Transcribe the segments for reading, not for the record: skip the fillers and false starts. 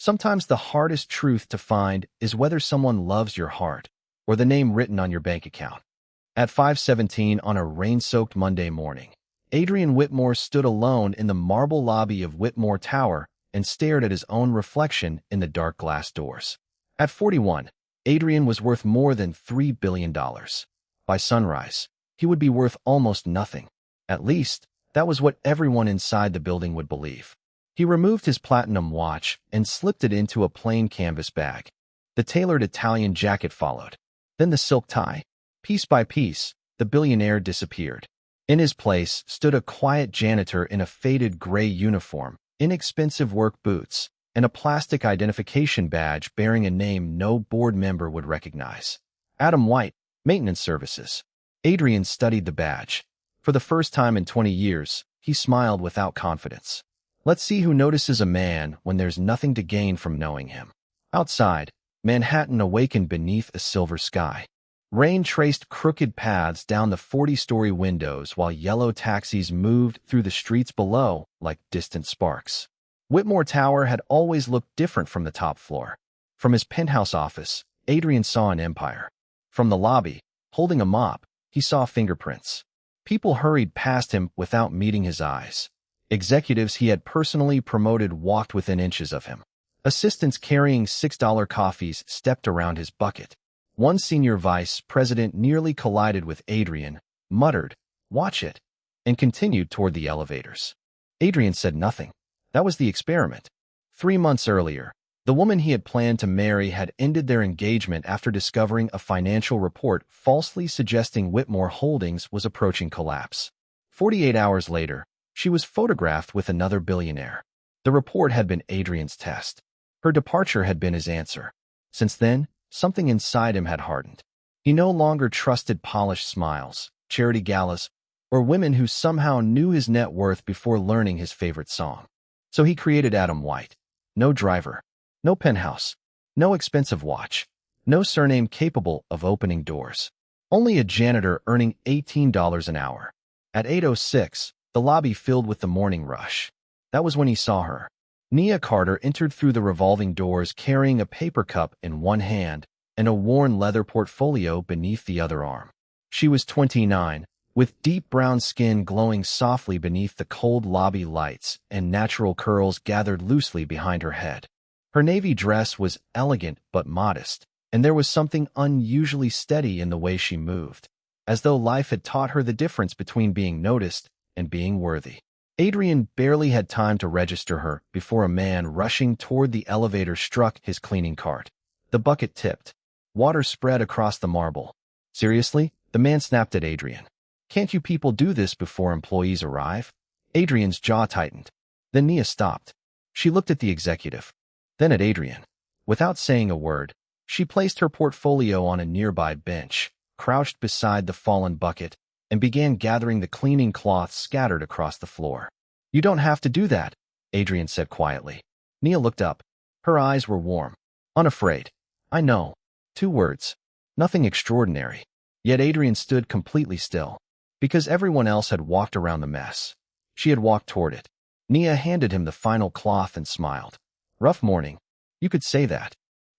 Sometimes the hardest truth to find is whether someone loves your heart or the name written on your bank account. At 5:17 on a rain-soaked Monday morning, Adrian Whitmore stood alone in the marble lobby of Whitmore Tower and stared at his own reflection in the dark glass doors. At 41, Adrian was worth more than $3 billion. By sunrise, he would be worth almost nothing. At least, that was what everyone inside the building would believe. He removed his platinum watch and slipped it into a plain canvas bag. The tailored Italian jacket followed. Then the silk tie. Piece by piece, the billionaire disappeared. In his place stood a quiet janitor in a faded gray uniform, inexpensive work boots, and a plastic identification badge bearing a name no board member would recognize. Adam White, Maintenance Services. Adrian studied the badge. For the first time in 20 years, he smiled without confidence. Let's see who notices a man when there's nothing to gain from knowing him. Outside, Manhattan awakened beneath a silver sky. Rain traced crooked paths down the 40-story windows while yellow taxis moved through the streets below like distant sparks. Whitmore Tower had always looked different from the top floor. From his penthouse office, Adrian saw an empire. From the lobby, holding a mop, he saw fingerprints. People hurried past him without meeting his eyes. Executives he had personally promoted walked within inches of him. Assistants carrying $6 coffees stepped around his bucket. One senior vice president nearly collided with Adrian, muttered, "Watch it," and continued toward the elevators. Adrian said nothing. That was the experiment. 3 months earlier, the woman he had planned to marry had ended their engagement after discovering a financial report falsely suggesting Whitmore Holdings was approaching collapse. 48 hours later, she was photographed with another billionaire. The report had been Adrian's test. Her departure had been his answer. Since then, something inside him had hardened. He no longer trusted polished smiles, charity galas, or women who somehow knew his net worth before learning his favorite song. So he created Adam White. No driver, no penthouse, no expensive watch, no surname capable of opening doors. Only a janitor earning $18 an hour. At 8:06, the lobby filled with the morning rush. That was when he saw her. Nia Carter entered through the revolving doors carrying a paper cup in one hand and a worn leather portfolio beneath the other arm. She was 29, with deep brown skin glowing softly beneath the cold lobby lights and natural curls gathered loosely behind her head. Her navy dress was elegant but modest, and there was something unusually steady in the way she moved, as though life had taught her the difference between being noticed and being worthy. Adrian barely had time to register her before a man rushing toward the elevator struck his cleaning cart. The bucket tipped. Water spread across the marble. Seriously? The man snapped at Adrian. Can't you people do this before employees arrive? Adrian's jaw tightened. Then Nia stopped. She looked at the executive, then at Adrian. Without saying a word, she placed her portfolio on a nearby bench, crouched beside the fallen bucket, and began gathering the cleaning cloths scattered across the floor. You don't have to do that, Adrian said quietly. Nia looked up. Her eyes were warm. Unafraid. I know. 2 words. Nothing extraordinary. Yet Adrian stood completely still. Because everyone else had walked around the mess. She had walked toward it. Nia handed him the final cloth and smiled. Rough morning. You could say that.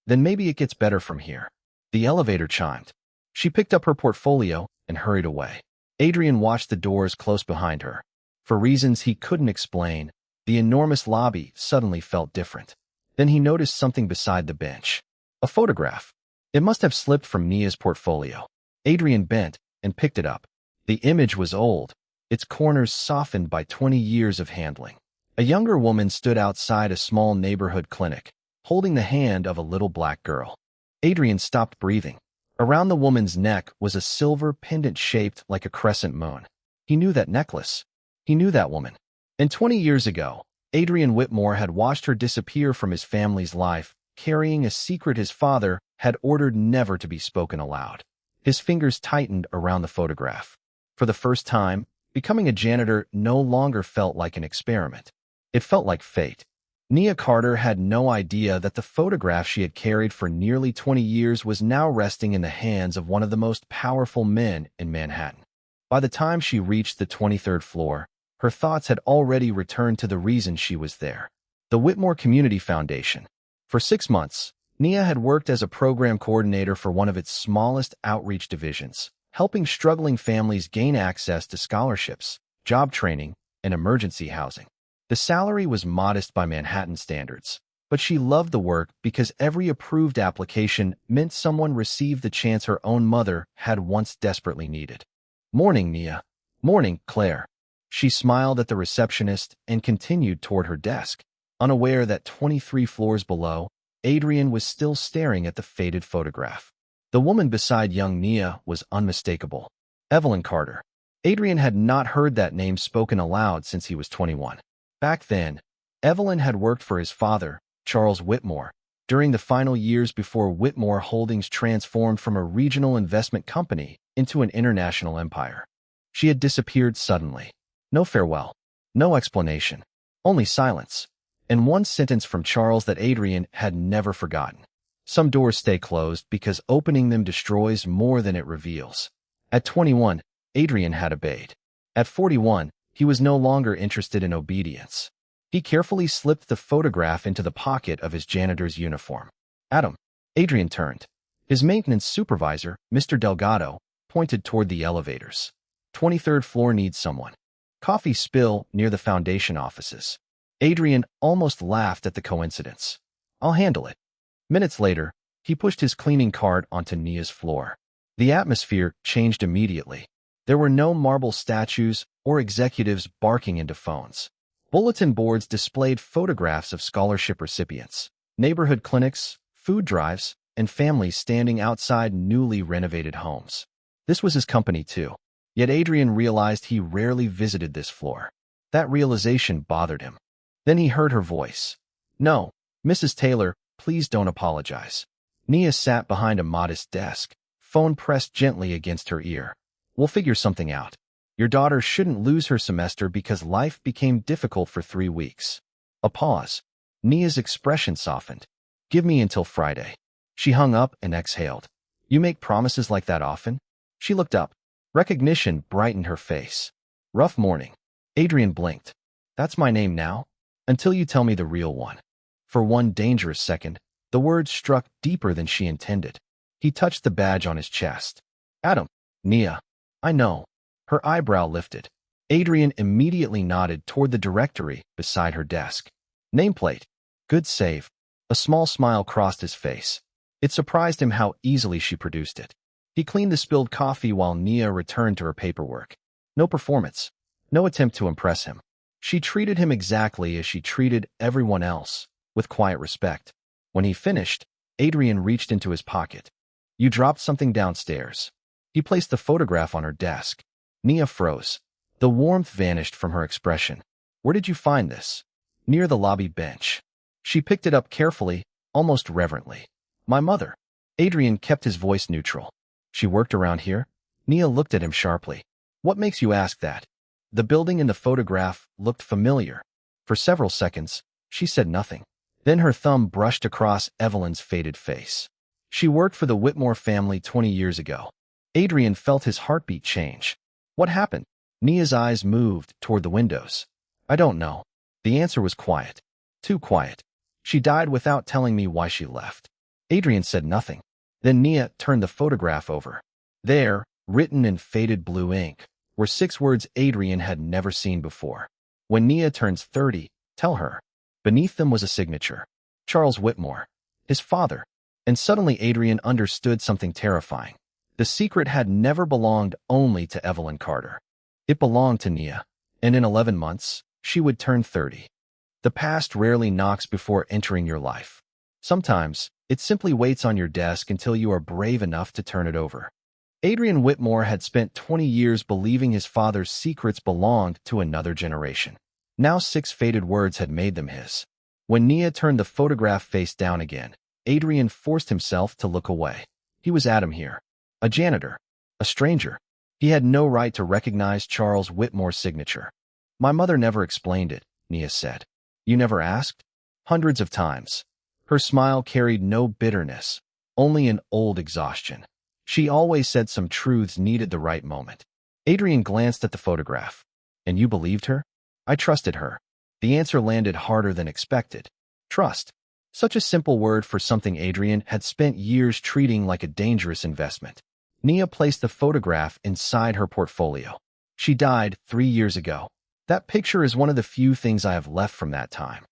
Then maybe it gets better from here. The elevator chimed. She picked up her portfolio and hurried away. Adrian watched the doors close behind her. For reasons he couldn't explain, the enormous lobby suddenly felt different. Then he noticed something beside the bench. A photograph. It must have slipped from Nia's portfolio. Adrian bent and picked it up. The image was old, its corners softened by 20 years of handling. A younger woman stood outside a small neighborhood clinic, holding the hand of a little black girl. Adrian stopped breathing. Around the woman's neck was a silver pendant shaped like a crescent moon. He knew that necklace. He knew that woman. And 20 years ago, Adrian Whitmore had watched her disappear from his family's life, carrying a secret his father had ordered never to be spoken aloud. His fingers tightened around the photograph. For the first time, becoming a janitor no longer felt like an experiment. It felt like fate. Nia Carter had no idea that the photograph she had carried for nearly 20 years was now resting in the hands of one of the most powerful men in Manhattan. By the time she reached the 23rd floor, her thoughts had already returned to the reason she was there. The Whitmore Community Foundation. For 6 months, Nia had worked as a program coordinator for one of its smallest outreach divisions, helping struggling families gain access to scholarships, job training, and emergency housing. The salary was modest by Manhattan standards, but she loved the work because every approved application meant someone received the chance her own mother had once desperately needed. "Morning, Nia." "Morning, Claire." She smiled at the receptionist and continued toward her desk, unaware that 23 floors below, Adrian was still staring at the faded photograph. The woman beside young Nia was unmistakable. Evelyn Carter. Adrian had not heard that name spoken aloud since he was 21. Back then, Evelyn had worked for his father, Charles Whitmore, during the final years before Whitmore Holdings transformed from a regional investment company into an international empire. She had disappeared suddenly. No farewell, no explanation, only silence, and one sentence from Charles that Adrian had never forgotten. "Some doors stay closed because opening them destroys more than it reveals." At 21, Adrian had obeyed. At 41, he was no longer interested in obedience. He carefully slipped the photograph into the pocket of his janitor's uniform. "Adam." Adrian turned. His maintenance supervisor, Mr. Delgado, pointed toward the elevators. "23rd floor needs someone. Coffee spill near the foundation offices." Adrian almost laughed at the coincidence. "I'll handle it." Minutes later, he pushed his cleaning cart onto Nia's floor. The atmosphere changed immediately. There were no marble statues or executives barking into phones. Bulletin boards displayed photographs of scholarship recipients, neighborhood clinics, food drives, and families standing outside newly renovated homes. This was his company too. Yet Adrian realized he rarely visited this floor. That realization bothered him. Then he heard her voice. "No, Mrs. Taylor, please don't apologize." Nia sat behind a modest desk, phone pressed gently against her ear. "We'll figure something out. Your daughter shouldn't lose her semester because life became difficult for 3 weeks." A pause. Nia's expression softened. "Give me until Friday." She hung up and exhaled. "You make promises like that often?" She looked up. Recognition brightened her face. "Rough morning." Adrian blinked. "That's my name now? Until you tell me the real one." For one dangerous second, the words struck deeper than she intended. He touched the badge on his chest. "Adam." "Nia." "I know." Her eyebrow lifted. Adrian immediately nodded toward the directory beside her desk. "Nameplate." "Good save." A small smile crossed his face. It surprised him how easily she produced it. He cleaned the spilled coffee while Nia returned to her paperwork. No performance. No attempt to impress him. She treated him exactly as she treated everyone else, with quiet respect. When he finished, Adrian reached into his pocket. "You dropped something downstairs." He placed the photograph on her desk. Nia froze. The warmth vanished from her expression. "Where did you find this?" "Near the lobby bench." She picked it up carefully, almost reverently. "My mother." Adrian kept his voice neutral. "She worked around here?" Nia looked at him sharply. "What makes you ask that?" The building in the photograph looked familiar. For several seconds, she said nothing. Then her thumb brushed across Evelyn's faded face. "She worked for the Whitmore family 20 years ago." Adrian felt his heartbeat change. "What happened?" Nia's eyes moved toward the windows. "I don't know." The answer was quiet. Too quiet. "She died without telling me why she left." Adrian said nothing. Then Nia turned the photograph over. There, written in faded blue ink, were 6 words Adrian had never seen before. "When Nia turns 30, tell her." Beneath them was a signature. Charles Whitmore. His father. And suddenly Adrian understood something terrifying. The secret had never belonged only to Evelyn Carter. It belonged to Nia. And in 11 months, she would turn 30. The past rarely knocks before entering your life. Sometimes, it simply waits on your desk until you are brave enough to turn it over. Adrian Whitmore had spent 20 years believing his father's secrets belonged to another generation. Now 6 faded words had made them his. When Nia turned the photograph face down again, Adrian forced himself to look away. He was Adam here. A janitor. A stranger. He had no right to recognize Charles Whitmore's signature. "My mother never explained it," Nia said. "You never asked?" "Hundreds of times." Her smile carried no bitterness, only an old exhaustion. "She always said some truths needed the right moment." Adrian glanced at the photograph. "And you believed her?" "I trusted her." The answer landed harder than expected. "Trust." Such a simple word for something Adrian had spent years treating like a dangerous investment. Nia placed the photograph inside her portfolio. She died 3 years ago. That picture is one of the few things I have left from that time.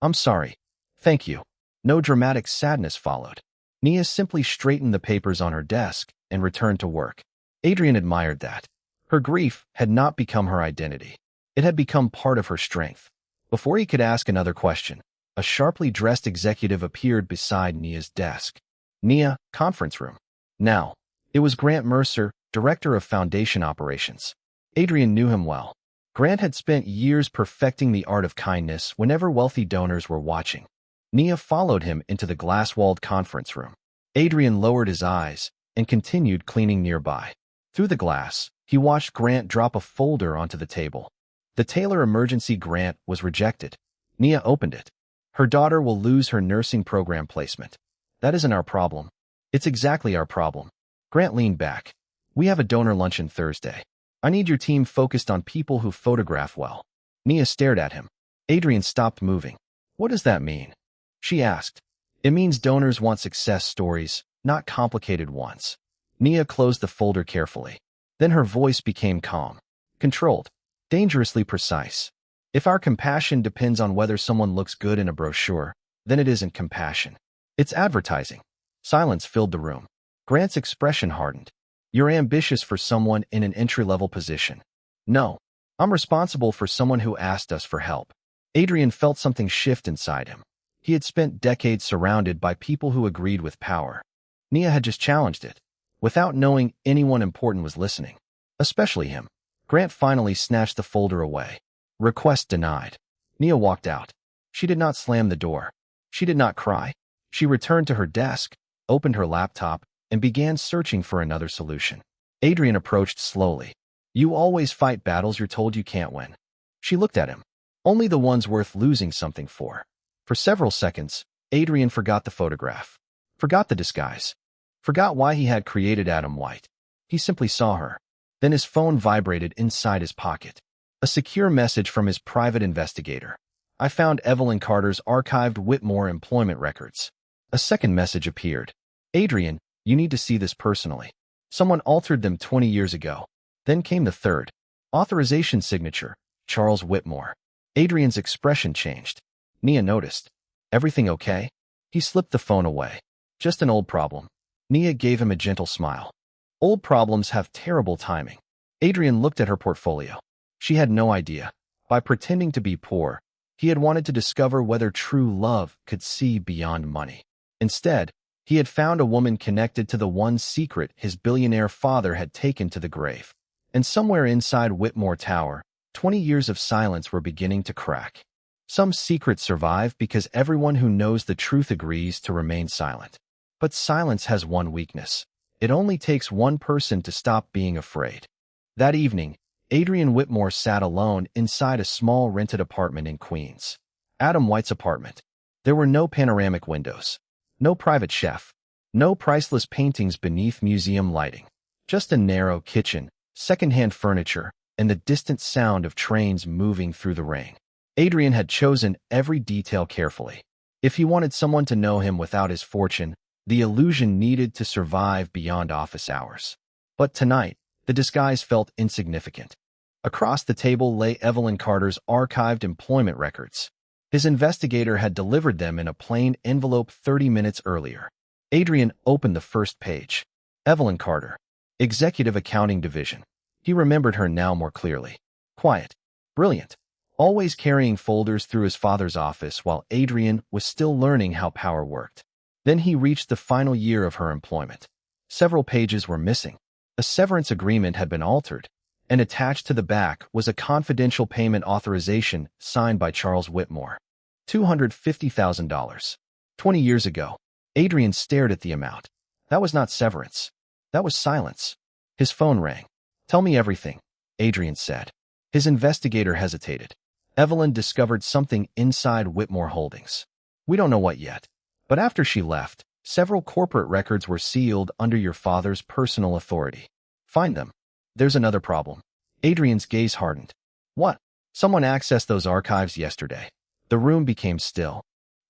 I'm sorry. Thank you. No dramatic sadness followed. Nia simply straightened the papers on her desk and returned to work. Adrian admired that. Her grief had not become her identity. It had become part of her strength. Before he could ask another question, a sharply dressed executive appeared beside Nia's desk. Nia, conference room. Now, it was Grant Mercer, director of foundation operations. Adrian knew him well. Grant had spent years perfecting the art of kindness whenever wealthy donors were watching. Nia followed him into the glass-walled conference room. Adrian lowered his eyes and continued cleaning nearby. Through the glass, he watched Grant drop a folder onto the table. The Taylor emergency grant was rejected. Nia opened it. Her daughter will lose her nursing program placement. That isn't our problem. It's exactly our problem. Grant leaned back. We have a donor luncheon Thursday. I need your team focused on people who photograph well. Nia stared at him. Adrian stopped moving. What does that mean? She asked. It means donors want success stories, not complicated ones. Nia closed the folder carefully. Then her voice became calm, controlled, dangerously precise. If our compassion depends on whether someone looks good in a brochure, then it isn't compassion. It's advertising. Silence filled the room. Grant's expression hardened. You're ambitious for someone in an entry-level position. No, I'm responsible for someone who asked us for help. Adrian felt something shift inside him. He had spent decades surrounded by people who agreed with power. Nia had just challenged it, without knowing anyone important was listening, especially him. Grant finally snatched the folder away. Request denied. Nia walked out. She did not slam the door. She did not cry. She returned to her desk, opened her laptop, and began searching for another solution. Adrian approached slowly. You always fight battles you're told you can't win. She looked at him. Only the ones worth losing something for. For several seconds, Adrian forgot the photograph, forgot the disguise, forgot why he had created Adam White. He simply saw her. Then his phone vibrated inside his pocket. A secure message from his private investigator. I found Evelyn Carter's archived Whitmore employment records. A second message appeared. Adrian, you need to see this personally. Someone altered them 20 years ago. Then came the third. Authorization signature, Charles Whitmore. Adrian's expression changed. Nia noticed. Everything okay? He slipped the phone away. Just an old problem. Nia gave him a gentle smile. Old problems have terrible timing. Adrian looked at her portfolio. She had no idea. By pretending to be poor, he had wanted to discover whether true love could see beyond money. Instead, he had found a woman connected to the one secret his billionaire father had taken to the grave. And somewhere inside Whitmore Tower, 20 years of silence were beginning to crack. Some secrets survive because everyone who knows the truth agrees to remain silent. But silence has one weakness. It only takes one person to stop being afraid. That evening, Adrian Whitmore sat alone inside a small rented apartment in Queens. Adam White's apartment. There were no panoramic windows, no private chef, no priceless paintings beneath museum lighting. Just a narrow kitchen, secondhand furniture, and the distant sound of trains moving through the rain. Adrian had chosen every detail carefully. If he wanted someone to know him without his fortune, the illusion needed to survive beyond office hours. But tonight, the disguise felt insignificant. Across the table lay Evelyn Carter's archived employment records. His investigator had delivered them in a plain envelope 30 minutes earlier. Adrian opened the first page. Evelyn Carter, Executive Accounting Division. He remembered her now more clearly. Quiet, brilliant, always carrying folders through his father's office while Adrian was still learning how power worked. Then he reached the final year of her employment. Several pages were missing. A severance agreement had been altered, and attached to the back was a confidential payment authorization signed by Charles Whitmore. $250,000. 20 years ago. Adrian stared at the amount. That was not severance. That was silence. His phone rang. Tell me everything, Adrian said. His investigator hesitated. Evelyn discovered something inside Whitmore Holdings. We don't know what yet. But after she left, several corporate records were sealed under your father's personal authority. Find them. There's another problem. Adrian's gaze hardened. What? Someone accessed those archives yesterday. The room became still.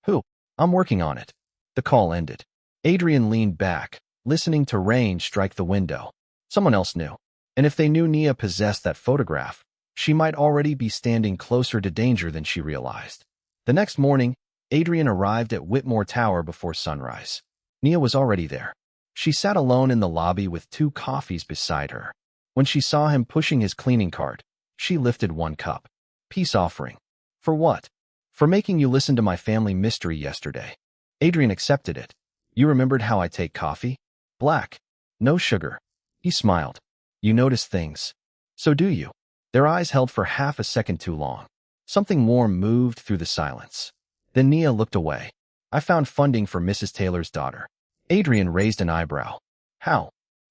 Who? I'm working on it. The call ended. Adrian leaned back, listening to rain strike the window. Someone else knew. And if they knew Nia possessed that photograph, she might already be standing closer to danger than she realized. The next morning, Adrian arrived at Whitmore Tower before sunrise. Nia was already there. She sat alone in the lobby with 2 coffees beside her. When she saw him pushing his cleaning cart, she lifted 1 cup. Peace offering. For what? For making you listen to my family mystery yesterday. Adrian accepted it. You remembered how I take coffee? Black. No sugar. He smiled. You notice things. So do you. Their eyes held for half a second too long. Something warm moved through the silence. Then Nia looked away. I found funding for Mrs. Taylor's daughter. Adrian raised an eyebrow. How?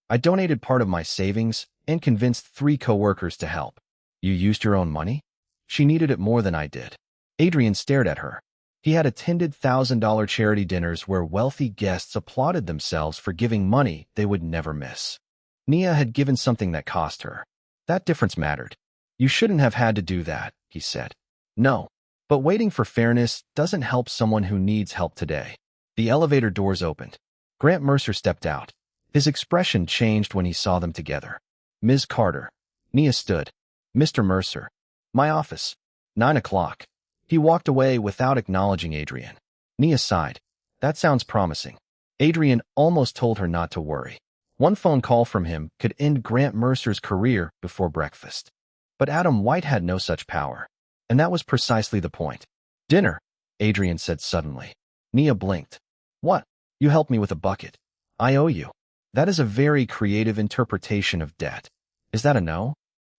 I donated part of my savings and convinced 3 co-workers to help. You used your own money? She needed it more than I did. Adrian stared at her. He had attended $1,000 charity dinners where wealthy guests applauded themselves for giving money they would never miss. Nia had given something that cost her. That difference mattered. You shouldn't have had to do that, he said. No, but waiting for fairness doesn't help someone who needs help today. The elevator doors opened. Grant Mercer stepped out. His expression changed when he saw them together. Ms. Carter. Nia stood. Mr. Mercer. My office. 9 o'clock. He walked away without acknowledging Adrian. Nia sighed. That sounds promising. Adrian almost told her not to worry. 1 phone call from him could end Grant Mercer's career before breakfast. But Adam White had no such power. And that was precisely the point. Dinner, Adrian said suddenly. Nia blinked. What? You helped me with a bucket. I owe you. That is a very creative interpretation of debt. Is that a no?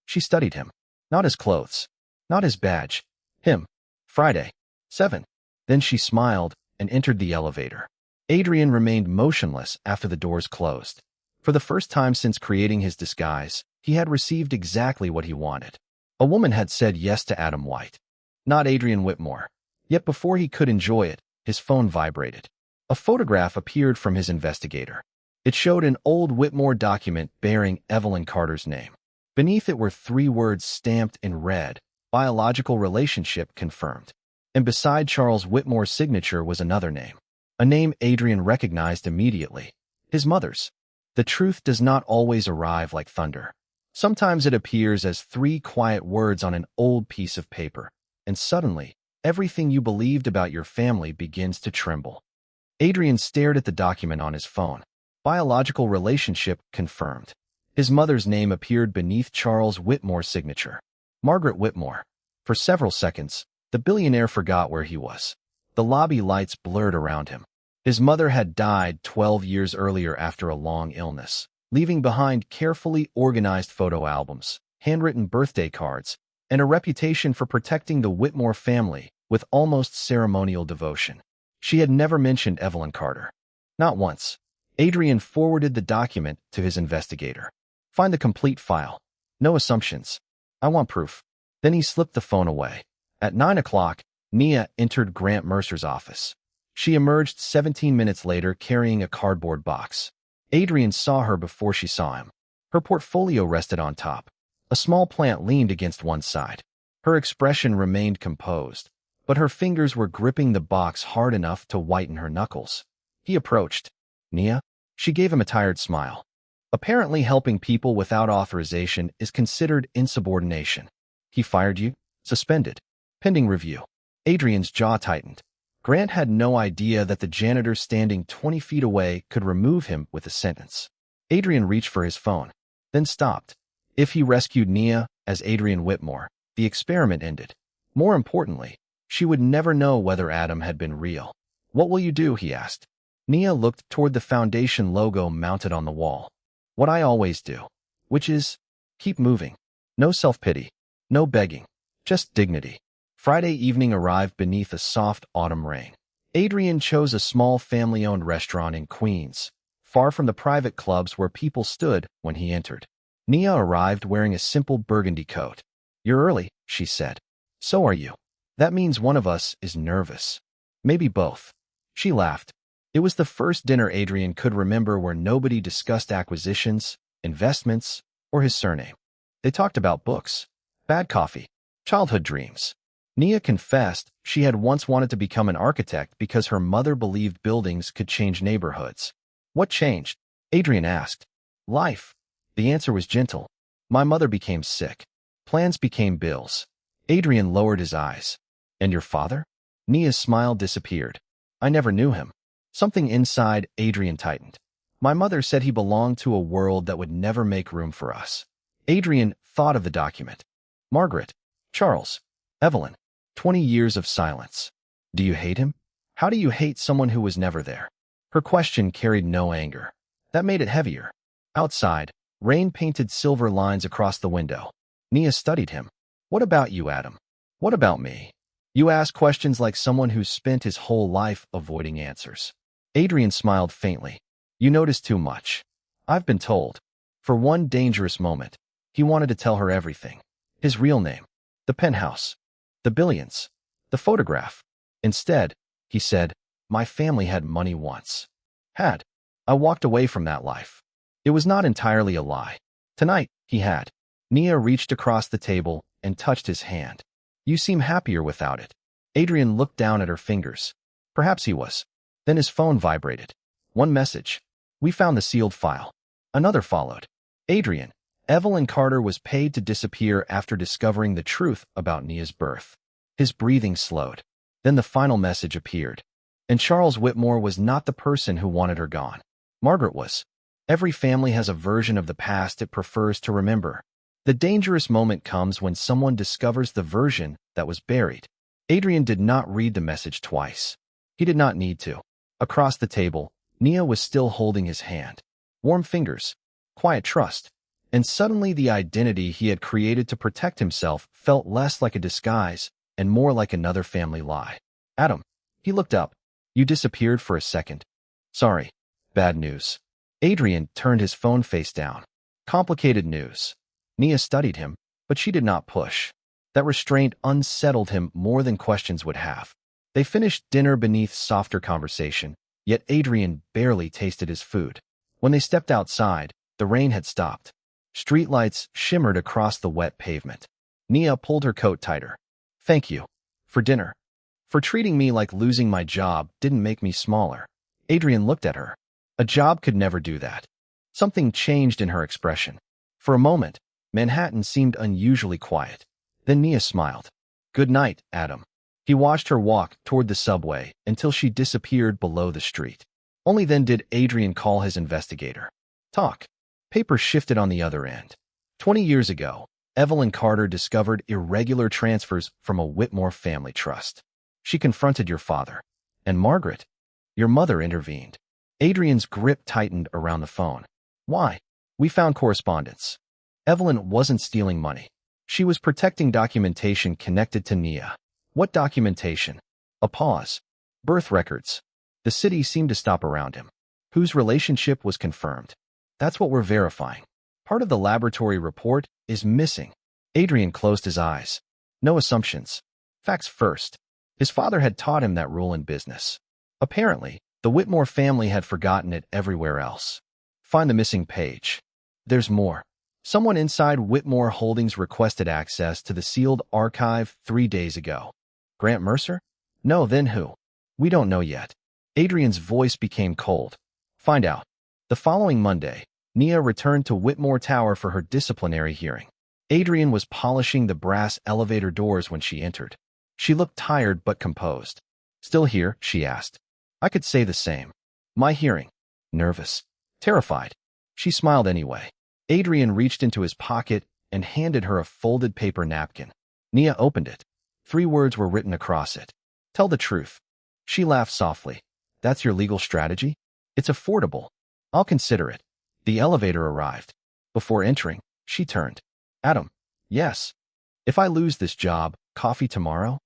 She studied him. Not his clothes. Not his badge. Him. Friday. 7. Then she smiled and entered the elevator. Adrian remained motionless after the doors closed. For the first time since creating his disguise, he had received exactly what he wanted. A woman had said yes to Adam White. Not Adrian Whitmore. Yet before he could enjoy it, his phone vibrated. A photograph appeared from his investigator. It showed an old Whitmore document bearing Evelyn Carter's name. Beneath it were 3 words stamped in red, biological relationship confirmed. And beside Charles Whitmore's signature was another name. A name Adrian recognized immediately. His mother's. The truth does not always arrive like thunder. Sometimes it appears as 3 quiet words on an old piece of paper, and suddenly, everything you believed about your family begins to tremble. Adrian stared at the document on his phone. Biological relationship confirmed. His mother's name appeared beneath Charles Whitmore's signature. Margaret Whitmore. For several seconds, the billionaire forgot where he was. The lobby lights blurred around him. His mother had died 12 years earlier after a long illness, leaving behind carefully organized photo albums, handwritten birthday cards, and a reputation for protecting the Whitmore family with almost ceremonial devotion. She had never mentioned Evelyn Carter. Not once. Adrian forwarded the document to his investigator. Find the complete file. No assumptions. I want proof. Then he slipped the phone away. At 9 o'clock, Nia entered Grant Mercer's office. She emerged 17 minutes later carrying a cardboard box. Adrian saw her before she saw him. Her portfolio rested on top. A small plant leaned against one side. Her expression remained composed, but her fingers were gripping the box hard enough to whiten her knuckles. He approached. Nia? She gave him a tired smile. Apparently helping people without authorization is considered insubordination. He fired you? Suspended. Pending review. Adrian's jaw tightened. Grant had no idea that the janitor standing 20 feet away could remove him with a sentence. Adrian reached for his phone, then stopped. If he rescued Nia as Adrian Whitmore, the experiment ended. More importantly, she would never know whether Adam had been real. What will you do? He asked. Nia looked toward the foundation logo mounted on the wall. What I always do, which is, keep moving. No self-pity, no begging, just dignity. Friday evening arrived beneath a soft autumn rain. Adrian chose a small family-owned restaurant in Queens, far from the private clubs where people stood when he entered. Nia arrived wearing a simple burgundy coat. You're early, she said. So are you. That means one of us is nervous. Maybe both. She laughed. It was the first dinner Adrian could remember where nobody discussed acquisitions, investments, or his surname. They talked about books, bad coffee, childhood dreams. Nia confessed she had once wanted to become an architect because her mother believed buildings could change neighborhoods. What changed? Adrian asked. Life. The answer was gentle. My mother became sick. Plans became bills. Adrian lowered his eyes. And your father? Nia's smile disappeared. I never knew him. Something inside Adrian tightened. My mother said he belonged to a world that would never make room for us. Adrian thought of the document. Margaret, Charles, Evelyn. 20 years of silence. Do you hate him? How do you hate someone who was never there? Her question carried no anger. That made it heavier. Outside, rain painted silver lines across the window. Nia studied him. What about you, Adam? What about me? You ask questions like someone who's spent his whole life avoiding answers. Adrian smiled faintly. You notice too much. I've been told. For one dangerous moment, he wanted to tell her everything. His real name. The penthouse. The billions. The photograph. Instead, he said, my family had money once. Had. I walked away from that life. It was not entirely a lie. Tonight, he had. Nia reached across the table and touched his hand. You seem happier without it. Adrian looked down at her fingers. Perhaps he was. Then his phone vibrated. One message. We found the sealed file. Another followed. Adrian. Evelyn Carter was paid to disappear after discovering the truth about Nia's birth. His breathing slowed. Then the final message appeared. And Charles Whitmore was not the person who wanted her gone. Margaret was. Every family has a version of the past it prefers to remember. The dangerous moment comes when someone discovers the version that was buried. Adrian did not read the message twice. He did not need to. Across the table, Nia was still holding his hand. Warm fingers. Quiet trust. And suddenly the identity he had created to protect himself felt less like a disguise and more like another family lie. Adam. He looked up. You disappeared for a second. Sorry. Bad news. Adrian turned his phone face down. Complicated news. Nia studied him, but she did not push. That restraint unsettled him more than questions would have. They finished dinner beneath softer conversation, yet Adrian barely tasted his food. When they stepped outside, the rain had stopped. Streetlights shimmered across the wet pavement. Nia pulled her coat tighter. Thank you. For dinner. For treating me like losing my job didn't make me smaller. Adrian looked at her. A job could never do that. Something changed in her expression. For a moment, Manhattan seemed unusually quiet. Then Nia smiled. Good night, Adam. He watched her walk toward the subway until she disappeared below the street. Only then did Adrian call his investigator. Talk. Paper shifted on the other end. 20 years ago, Evelyn Carter discovered irregular transfers from a Whitmore family trust. She confronted your father. And Margaret, your mother, intervened. Adrian's grip tightened around the phone. Why? We found correspondence. Evelyn wasn't stealing money. She was protecting documentation connected to Nia. What documentation? A pause. Birth records. The city seemed to stop around him. Whose relationship was confirmed? That's what we're verifying. Part of the laboratory report is missing. Adrian closed his eyes. No assumptions. Facts first. His father had taught him that rule in business. Apparently, the Whitmore family had forgotten it everywhere else. Find the missing page. There's more. Someone inside Whitmore Holdings requested access to the sealed archive 3 days ago. Grant Mercer? No, then who? We don't know yet. Adrian's voice became cold. Find out. The following Monday, Nia returned to Whitmore Tower for her disciplinary hearing. Adrian was polishing the brass elevator doors when she entered. She looked tired but composed. Still here? She asked. I could say the same. My hearing. Nervous. Terrified. She smiled anyway. Adrian reached into his pocket and handed her a folded paper napkin. Nia opened it. 3 words were written across it. Tell the truth. She laughed softly. That's your legal strategy? It's affordable. I'll consider it. The elevator arrived. Before entering, she turned. Adam. Yes. If I lose this job, coffee tomorrow?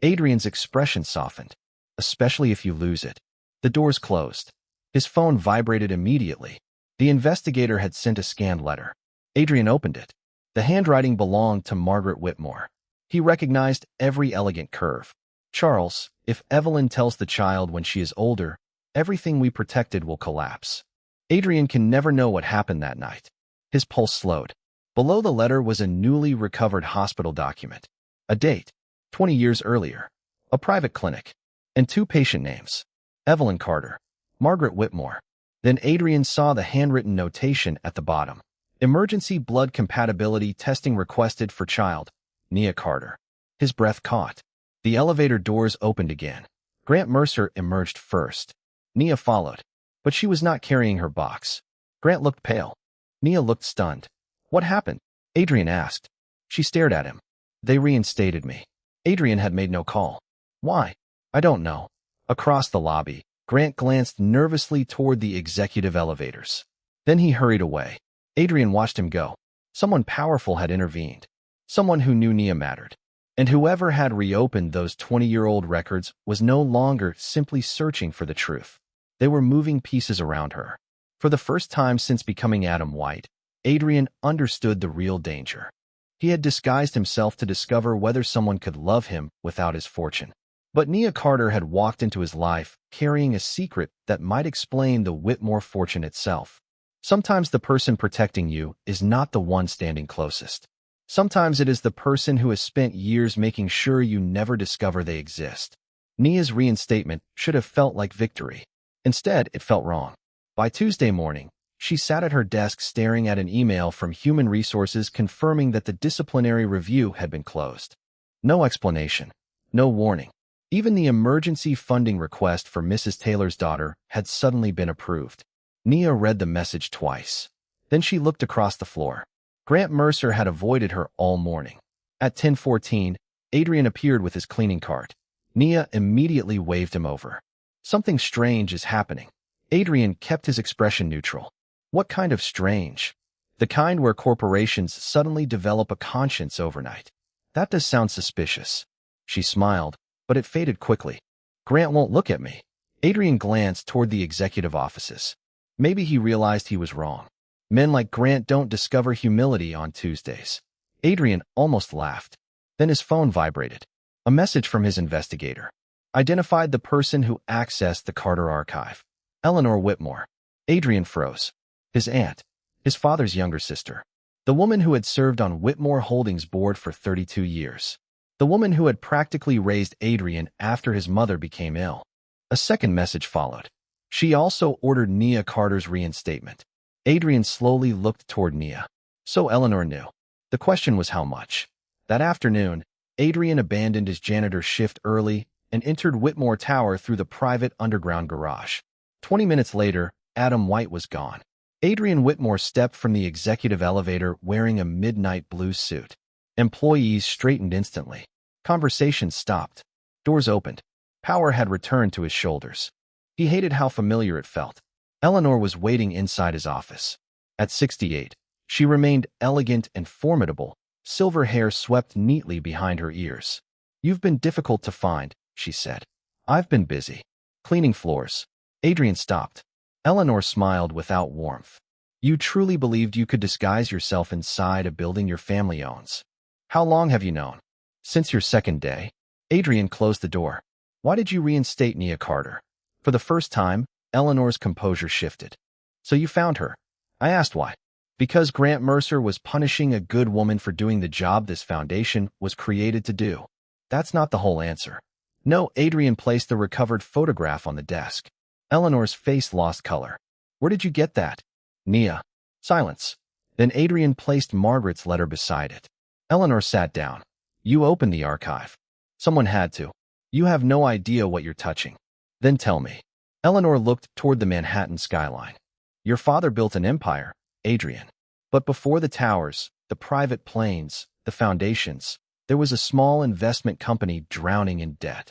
Adrian's expression softened. Especially if you lose it. The doors closed. His phone vibrated immediately. The investigator had sent a scanned letter. Adrian opened it. The handwriting belonged to Margaret Whitmore. He recognized every elegant curve. Charles, if Evelyn tells the child when she is older, everything we protected will collapse. Adrian can never know what happened that night. His pulse slowed. Below the letter was a newly recovered hospital document. A date, 20 years earlier. A private clinic. And two patient names. Evelyn Carter. Margaret Whitmore. Then Adrian saw the handwritten notation at the bottom. Emergency blood compatibility testing requested for child, Nia Carter. His breath caught. The elevator doors opened again. Grant Mercer emerged first. Nia followed. But she was not carrying her box. Grant looked pale. Nia looked stunned. What happened? Adrian asked. She stared at him. They reinstated me. Adrian had made no call. Why? I don't know. Across the lobby, Grant glanced nervously toward the executive elevators. Then he hurried away. Adrian watched him go. Someone powerful had intervened. Someone who knew Nia mattered. And whoever had reopened those 20-year-old records was no longer simply searching for the truth. They were moving pieces around her. For the first time since becoming Adam White, Adrian understood the real danger. He had disguised himself to discover whether someone could love him without his fortune. But Nia Carter had walked into his life carrying a secret that might explain the Whitmore fortune itself. Sometimes the person protecting you is not the one standing closest. Sometimes it is the person who has spent years making sure you never discover they exist. Nia's reinstatement should have felt like victory. Instead, it felt wrong. By Tuesday morning, she sat at her desk staring at an email from Human Resources confirming that the disciplinary review had been closed. No explanation. No warning. Even the emergency funding request for Mrs. Taylor's daughter had suddenly been approved. Nia read the message twice. Then she looked across the floor. Grant Mercer had avoided her all morning. At 10:14, Adrian appeared with his cleaning cart. Nia immediately waved him over. Something strange is happening. Adrian kept his expression neutral. What kind of strange? The kind where corporations suddenly develop a conscience overnight. That does sound suspicious. She smiled, but it faded quickly. Grant won't look at me. Adrian glanced toward the executive offices. Maybe he realized he was wrong. Men like Grant don't discover humility on Tuesdays. Adrian almost laughed. Then his phone vibrated. A message from his investigator. Identified the person who accessed the Carter archive. Eleanor Whitmore. Adrian froze. His aunt. His father's younger sister. The woman who had served on Whitmore Holdings board for 32 years. The woman who had practically raised Adrian after his mother became ill. A second message followed. She also ordered Nia Carter's reinstatement. Adrian slowly looked toward Nia. So Eleanor knew. The question was how much. That afternoon, Adrian abandoned his janitor shift early and entered Whitmore Tower through the private underground garage. 20 minutes later, Adam White was gone. Adrian Whitmore stepped from the executive elevator wearing a midnight blue suit. Employees straightened instantly. Conversations stopped. Doors opened. Power had returned to his shoulders. He hated how familiar it felt. Eleanor was waiting inside his office. At 68, she remained elegant and formidable, silver hair swept neatly behind her ears. You've been difficult to find, she said. I've been busy. Cleaning floors. Adrian stopped. Eleanor smiled without warmth. You truly believed you could disguise yourself inside a building your family owns. How long have you known? Since your second day. Adrian closed the door. Why did you reinstate Nia Carter? For the first time, Eleanor's composure shifted. So you found her. I asked why. Because Grant Mercer was punishing a good woman for doing the job this foundation was created to do. That's not the whole answer. No, Adrian placed the recovered photograph on the desk. Eleanor's face lost color. Where did you get that? Nia. Silence. Then Adrian placed Margaret's letter beside it. Eleanor sat down. You opened the archive. Someone had to. You have no idea what you're touching. Then tell me. Eleanor looked toward the Manhattan skyline. Your father built an empire, Adrian. But before the towers, the private planes, the foundations, there was a small investment company drowning in debt.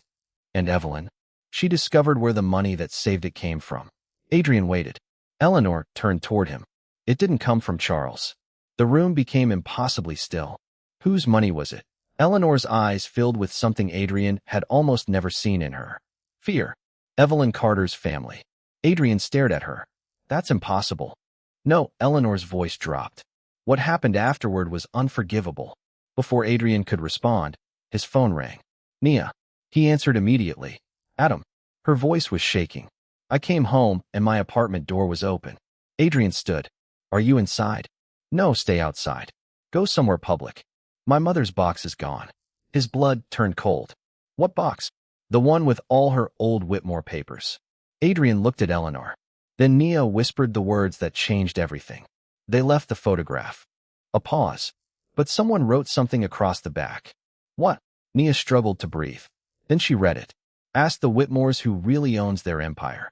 And Evelyn? She discovered where the money that saved it came from. Adrian waited. Eleanor turned toward him. It didn't come from Charles. The room became impossibly still. Whose money was it? Eleanor's eyes filled with something Adrian had almost never seen in her. Fear. Evelyn Carter's family. Adrian stared at her. That's impossible. No, Eleanor's voice dropped. What happened afterward was unforgivable. Before Adrian could respond, his phone rang. Nia. He answered immediately. Adam. Her voice was shaking. I came home and my apartment door was open. Adrian stood. Are you inside? No, stay outside. Go somewhere public. My mother's box is gone. His blood turned cold. What box? The one with all her old Whitmore papers. Adrian looked at Eleanor. Then Nia whispered the words that changed everything. They left the photograph. A pause. But someone wrote something across the back. What? Nia struggled to breathe. Then she read it. Ask the Whitmores who really owns their empire.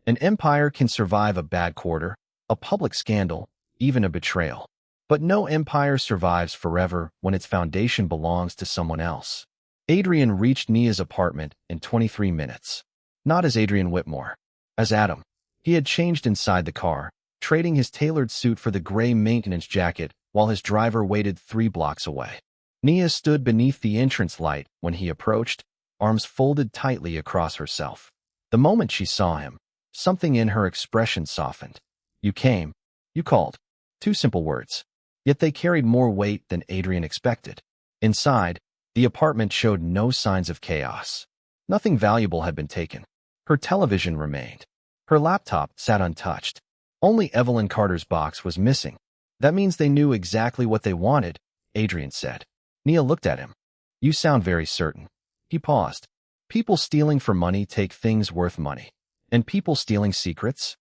An empire can survive a bad quarter, a public scandal, even a betrayal. But no empire survives forever when its foundation belongs to someone else. Adrian reached Nia's apartment in 23 minutes. Not as Adrian Whitmore. As Adam. He had changed inside the car, trading his tailored suit for the gray maintenance jacket while his driver waited 3 blocks away. Nia stood beneath the entrance light when he approached, arms folded tightly across herself. The moment she saw him, something in her expression softened. You came. You called. 2 simple words. Yet they carried more weight than Adrian expected. Inside, the apartment showed no signs of chaos. Nothing valuable had been taken. Her television remained. Her laptop sat untouched. Only Evelyn Carter's box was missing. That means they knew exactly what they wanted, Adrian said. Nia looked at him. You sound very certain. He paused. People stealing for money take things worth money. And people stealing secrets?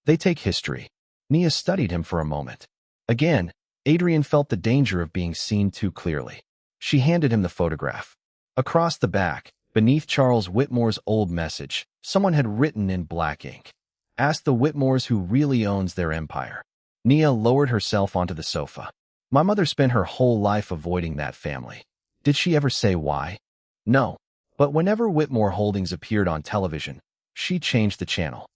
They take history. Nia studied him for a moment. Again, Adrian felt the danger of being seen too clearly. She handed him the photograph. Across the back, beneath Charles Whitmore's old message, someone had written in black ink. Ask the Whitmores who really owns their empire. Nia lowered herself onto the sofa. My mother spent her whole life avoiding that family. Did she ever say why? No. But whenever Whitmore Holdings appeared on television, she changed the channel.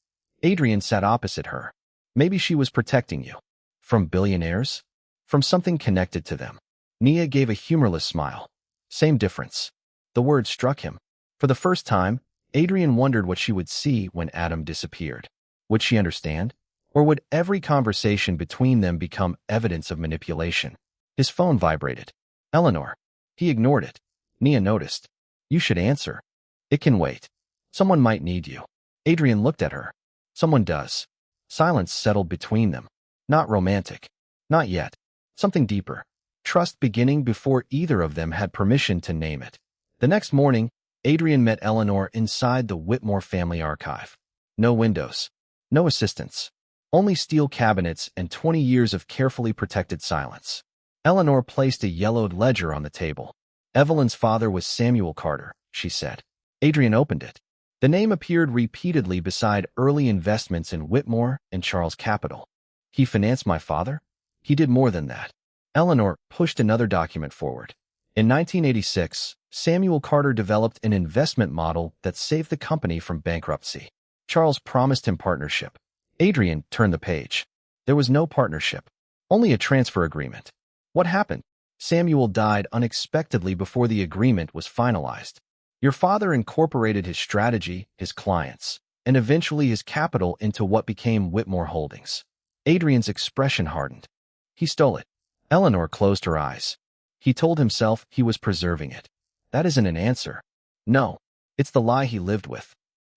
Adrian sat opposite her. Maybe she was protecting you. From billionaires? From something connected to them. Nia gave a humorless smile. Same difference. The word struck him. For the first time, Adrian wondered what she would see when Adam disappeared. Would she understand? Or would every conversation between them become evidence of manipulation? His phone vibrated. Eleanor. He ignored it. Nia noticed. You should answer. It can wait. Someone might need you. Adrian looked at her. Someone does. Silence settled between them. Not romantic. Not yet. Something deeper. Trust beginning before either of them had permission to name it. The next morning, Adrian met Eleanor inside the Whitmore family archive. No windows. No assistants. Only steel cabinets and 20 years of carefully protected silence. Eleanor placed a yellowed ledger on the table. Evelyn's father was Samuel Carter, she said. Adrian opened it. The name appeared repeatedly beside early investments in Whitmore and Charles Capital. He financed my father? He did more than that. Eleanor pushed another document forward. In 1986, Samuel Carter developed an investment model that saved the company from bankruptcy. Charles promised him partnership. Adrian turned the page. There was no partnership, only a transfer agreement. What happened? Samuel died unexpectedly before the agreement was finalized. Your father incorporated his strategy, his clients, and eventually his capital into what became Whitmore Holdings. Adrian's expression hardened. He stole it. Eleanor closed her eyes. He told himself he was preserving it. That isn't an answer. No, it's the lie he lived with.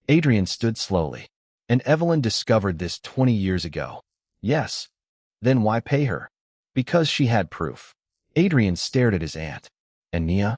Adrian stood slowly. And Evelyn discovered this 20 years ago. Yes. Then why pay her? Because she had proof. Adrian stared at his aunt. And Nia?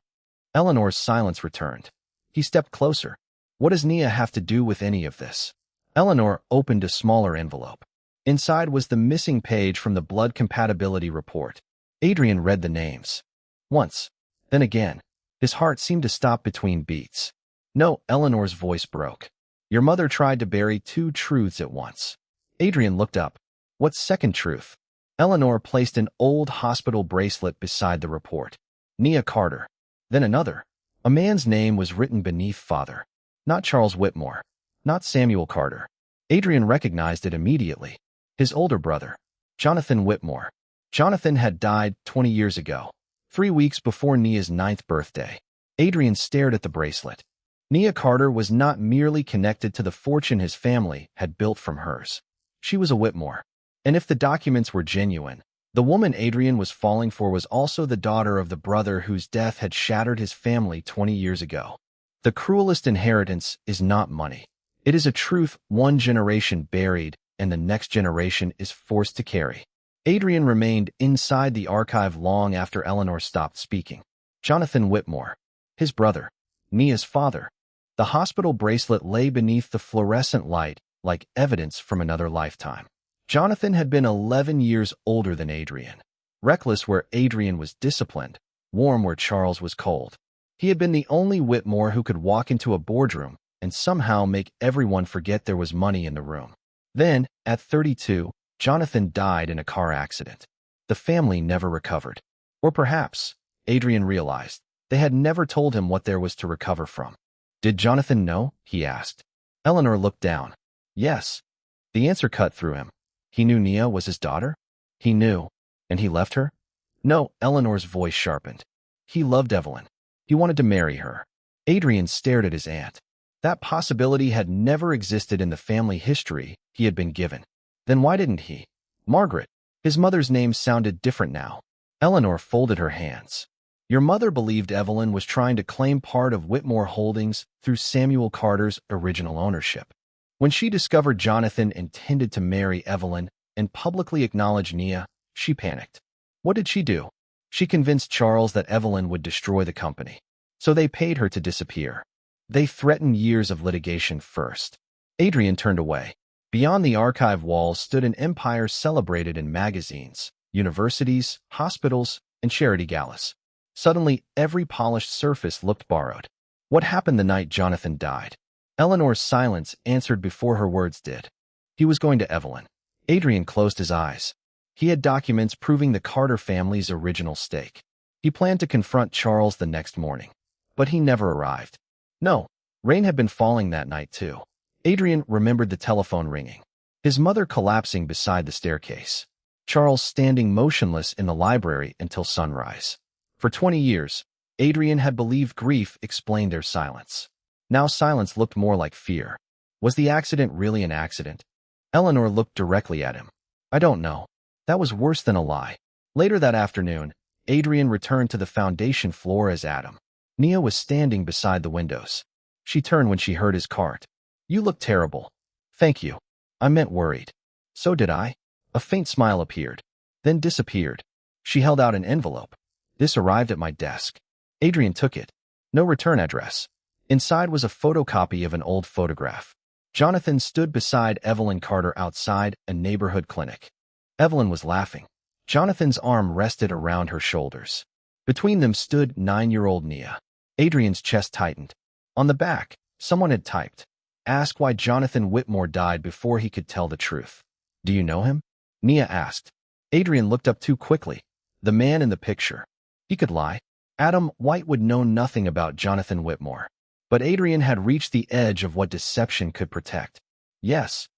Eleanor's silence returned. He stepped closer. What does Nia have to do with any of this? Eleanor opened a smaller envelope. Inside was the missing page from the blood compatibility report. Adrian read the names. Once. Then again. His heart seemed to stop between beats. No, Eleanor's voice broke. Your mother tried to bury 2 truths at once. Adrian looked up. What second truth? Eleanor placed an old hospital bracelet beside the report. Nia Carter. Then another. A man's name was written beneath father. Not Charles Whitmore. Not Samuel Carter. Adrian recognized it immediately. His older brother. Jonathan Whitmore. Jonathan had died 20 years ago. 3 weeks before Nia's 9th birthday. Adrian stared at the bracelet. Nia Carter was not merely connected to the fortune his family had built from hers. She was a Whitmore. And if the documents were genuine, the woman Adrian was falling for was also the daughter of the brother whose death had shattered his family 20 years ago. The cruelest inheritance is not money. It is a truth one generation buried and the next generation is forced to carry. Adrian remained inside the archive long after Eleanor stopped speaking. Jonathan Whitmore. His brother, Nia's father. The hospital bracelet lay beneath the fluorescent light, like evidence from another lifetime. Jonathan had been 11 years older than Adrian. Reckless where Adrian was disciplined, warm where Charles was cold. He had been the only Whitmore who could walk into a boardroom and somehow make everyone forget there was money in the room. Then, at 32, Jonathan died in a car accident. The family never recovered. Or perhaps, Adrian realized, they had never told him what there was to recover from. Did Jonathan know? He asked. Eleanor looked down. Yes. The answer cut through him. He knew Nia was his daughter? He knew. And he left her? No, Eleanor's voice sharpened. He loved Evelyn. He wanted to marry her. Adrian stared at his aunt. That possibility had never existed in the family history he had been given. Then why didn't he? Margaret. His mother's name sounded different now. Eleanor folded her hands. Your mother believed Evelyn was trying to claim part of Whitmore Holdings through Samuel Carter's original ownership. When she discovered Jonathan intended to marry Evelyn and publicly acknowledge Nia, she panicked. What did she do? She convinced Charles that Evelyn would destroy the company. So they paid her to disappear. They threatened years of litigation first. Adrian turned away. Beyond the archive walls stood an empire celebrated in magazines, universities, hospitals, and charity galas. Suddenly, every polished surface looked borrowed. What happened the night Jonathan died? Eleanor's silence answered before her words did. He was going to Evelyn. Adrian closed his eyes. He had documents proving the Carter family's original stake. He planned to confront Charles the next morning. But he never arrived. No, rain had been falling that night too. Adrian remembered the telephone ringing. His mother collapsing beside the staircase. Charles standing motionless in the library until sunrise. For 20 years, Adrian had believed grief explained their silence. Now silence looked more like fear. Was the accident really an accident? Eleanor looked directly at him. I don't know. That was worse than a lie. Later that afternoon, Adrian returned to the foundation floor as Adam. Nia was standing beside the windows. She turned when she heard his cart. You look terrible. Thank you. I meant worried. So did I. A faint smile appeared, then disappeared. She held out an envelope. This arrived at my desk. Adrian took it. No return address. Inside was a photocopy of an old photograph. Jonathan stood beside Evelyn Carter outside a neighborhood clinic. Evelyn was laughing. Jonathan's arm rested around her shoulders. Between them stood 9-year-old Nia. Adrian's chest tightened. On the back, someone had typed, "Ask why Jonathan Whitmore died before he could tell the truth." Do you know him? Nia asked. Adrian looked up too quickly. The man in the picture. He could lie. Adam White would know nothing about Jonathan Whitmore. But Adrian had reached the edge of what deception could protect. Yes.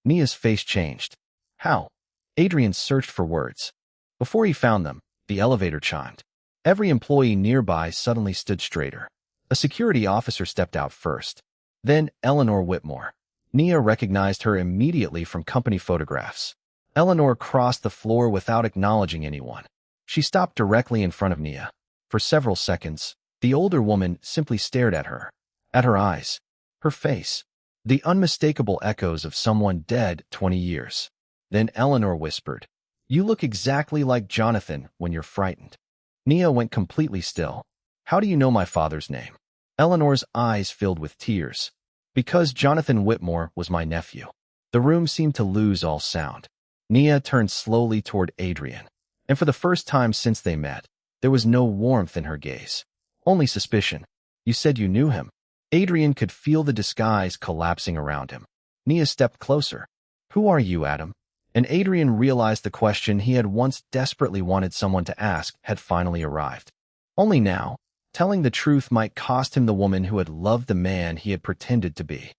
Nia's face changed. How? Adrian searched for words. Before he found them, the elevator chimed. Every employee nearby suddenly stood straighter. A security officer stepped out first. Then Eleanor Whitmore. Nia recognized her immediately from company photographs. Eleanor crossed the floor without acknowledging anyone. She stopped directly in front of Nia. For several seconds, the older woman simply stared at her. At her eyes. Her face. The unmistakable echoes of someone dead 20 years. Then Eleanor whispered, "You look exactly like Jonathan when you're frightened." Nia went completely still. How do you know my father's name? Eleanor's eyes filled with tears. Because Jonathan Whitmore was my nephew. The room seemed to lose all sound. Nia turned slowly toward Adrian. And for the first time since they met, there was no warmth in her gaze. Only suspicion. You said you knew him. Adrian could feel the disguise collapsing around him. Nia stepped closer. Who are you, Adam? And Adrian realized the question he had once desperately wanted someone to ask had finally arrived. Only now, telling the truth might cost him the woman who had loved the man he had pretended to be.